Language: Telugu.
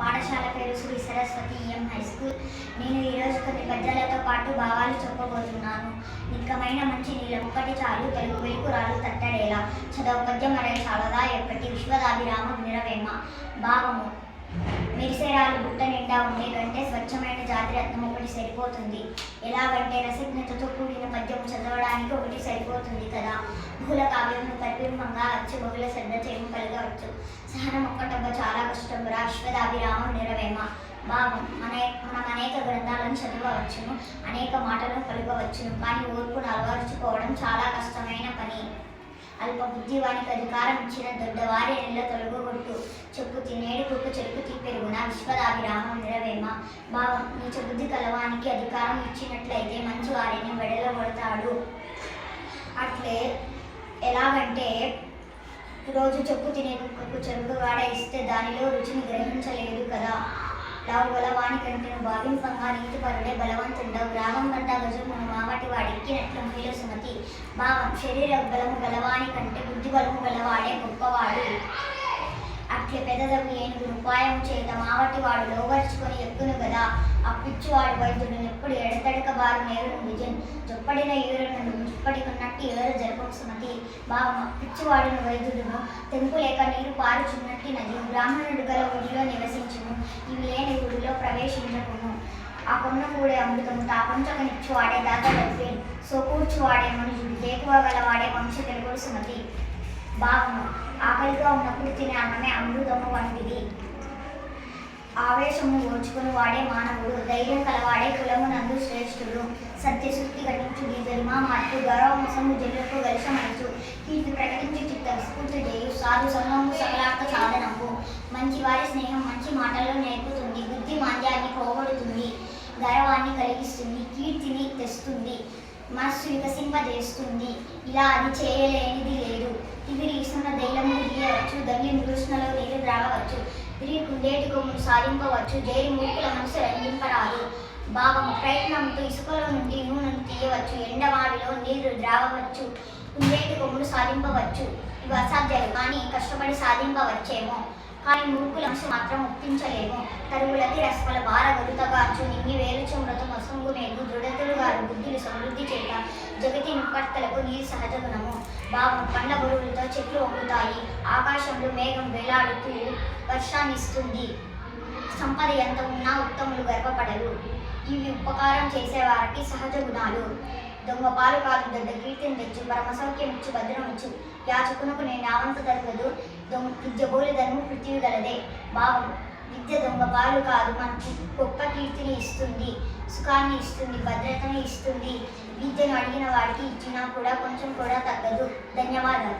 పాఠశాల పేరు శ్రీ సరస్వతి హై స్కూల్. నేను ఈరోజు కొన్ని పద్యాలతో పాటు భావాలు చెప్పబోతున్నాను. నిత్యమైన మంచి నీళ్ళ ఒకటి చాలు, తెలుగు వెలుకురాలు తట్టడేలా. చదవ పద్యం అరే చాలదా ఎప్పటి, విశ్వదాభిరామ వినరవేమ. భావము: మెరిసేరాలు బుట్ట నిండా ఉండే కంటే స్వచ్ఛమైన జాతిరత్నం ఒకటి సరిపోతుంది. ఎలాగంటే రసజ్ఞతతో కూడిన పద్యం చదవడానికి ఒకటి సరిపోతుంది కదా. బహుళ కావ్యమును పరిపింపంగా వచ్చు, బహుళ శ్రద్ధ చేయము కలగవచ్చు. సహనం ఒక్కటబ్బ చాలా కష్టం రా, విశ్వదాభిరామం నిరవేమ. భావం: మనం అనేక గ్రంథాలను చదవవచ్చును, అనేక మాటలను పలుకవచ్చును, కానీ ఓర్పును అలవరుచుకోవడం చాలా కష్టమైన పని. అల్ప బుద్ధివానికి అధికారం ఇచ్చిన దొడ్డవారి నెల తొలగొట్టు, చెప్పు తినేడు కుక్క చెరుకు తీపెరుగున, విశ్వదాభిరామం నిరవేమ. భావం: నీచ బుద్ధి కలవానికి అధికారం ఇచ్చినట్లయితే మంచి వారిని వెడలగొడతాడు. అట్లే ఎలాగంటే రోజు చెప్పు తినే కుక్కకు చెరుకు వాడ ఇస్తే దానిలో రుచిని గ్రహించలేదు కదా. లావు గలవాని కంటెను భావింపంగా నీతిపరుడే బలవంతుండవు, రాగం గంట గజమును మావటి వాడెక్కినట్లు మహిళ సుమతి. భావం: శరీర బలము గలవాని కంటే బుద్ధి బలము గలవాడే గొప్పవాడు. అట్లే పెదదగు ఏనుగు ఉపాయం చేత మావటి వాడు లోగర్చుకొని ఎక్కును గదా. అప్పిచ్చువాడు వైద్యుడు ఎప్పుడు ఎడతడక బారు నేరును విజన్, జొప్పడిన ఈరును ముప్పడికున్నట్టు ఎవరు జరపం సుమతి. భావం: అప్పిచ్చువాడును వైద్యుడును తెంపు లేక నీరు పారుచున్నట్టి నది. బ్రాహ్మణుడు గల ఊరిలో నివసించును, ఇవి లేని ఊరిలో ప్రవేశించకును. ఆ కొన్న కూడే అమృతము తాపంచకనిచ్చువాడే దాతలే, సోకూర్చువాడే మనుషుడు, దేకువగలవాడే వంశ తెలుగుడు సుమతి. భావము: ఆకలిగా ఉన్నప్పుడు తినే అన్నమే అమృతము వంటిది. ఆవేశమును ఓర్చుకుని వాడే మానవుడు, ధైర్యం కలవాడే కులమునందు శ్రేష్ఠుడు. సత్యశుద్ధి ఘటించుడి జరిమా మార్పు, గౌరవముసము జనులకు గలిసమనసు, కీర్తి ప్రకటించి చిత్త విస్ఫూర్తి చేయు, సాధు సంగము సకలార్థ సాధనము. మంచి వారి స్నేహం మంచి మాటల్లో నేర్పుతుంది, బుద్ధి మాంద్యాన్ని పోగొడుతుంది, గౌరవాన్ని కలిగిస్తుంది, కీర్తిని తెస్తుంది, మనస్సు వికసింపజేస్తుంది. ఇలా అది చేయలేనిది లేదు. తిరిగి ఇస్తున్న దైలము గీయవచ్చు, దల్లి మృష్ణలో నీరు ద్రాగవచ్చు, తిరిగి కుందేటి కొమ్మును సాధింపవచ్చు, జైలు మూర్ఖుల మనసు రంజింపరాదు. భావము: ప్రయత్నంతో ఇసుకలో నుండి నూనెను తీయవచ్చు, ఎండమావిలో నీరు ద్రావవచ్చు, కుందేటి కొమ్మును సాధింపవచ్చు. ఇవి అసాధ్యాలు, కానీ కష్టపడి సాధింపవచ్చేమో. కానీ మూర్ఖుల మనసు మాత్రం ఒప్పించలేము. తరుగులకి రసపల భార గరుతగాచు, నింగి వేలుచు మృతం అసంగు మేలు, దృఢతులు గారు బుద్ధులు సమృద్ధి చేత, జగతి నిప్పర్తలకు నీరు సహజ గుణము. భావం: పండ్ల బరువులతో చెట్లు వంగుతాయి, ఆకాశంలో మేఘం వేలాడుతూ వర్షాన్నిస్తుంది, సంపద ఎంత ఉన్నా ఉత్తములు గర్వపడరు. ఇవి ఉపకారం చేసేవారికి సహజ గుణాలు. దొంగ పాలు కాదు దొడ్డ కీర్తిని తెచ్చు, పరమ సౌఖ్యం ఇచ్చు భద్రమిచ్చు, యాచకునకు నేను యావంత తరగదు, విద్య బోలిదను పృథ్వీ గలదే. భావం: విద్య దొంగ పాలు కాదు, మనకి గొప్ప కీర్తిని ఇస్తుంది, సుఖాన్ని ఇస్తుంది, భద్రతని ఇస్తుంది. విద్యను అడిగిన వాడికి ఇచ్చినా కూడా కొంచెం కూడా తగ్గదు. ధన్యవాదాలు.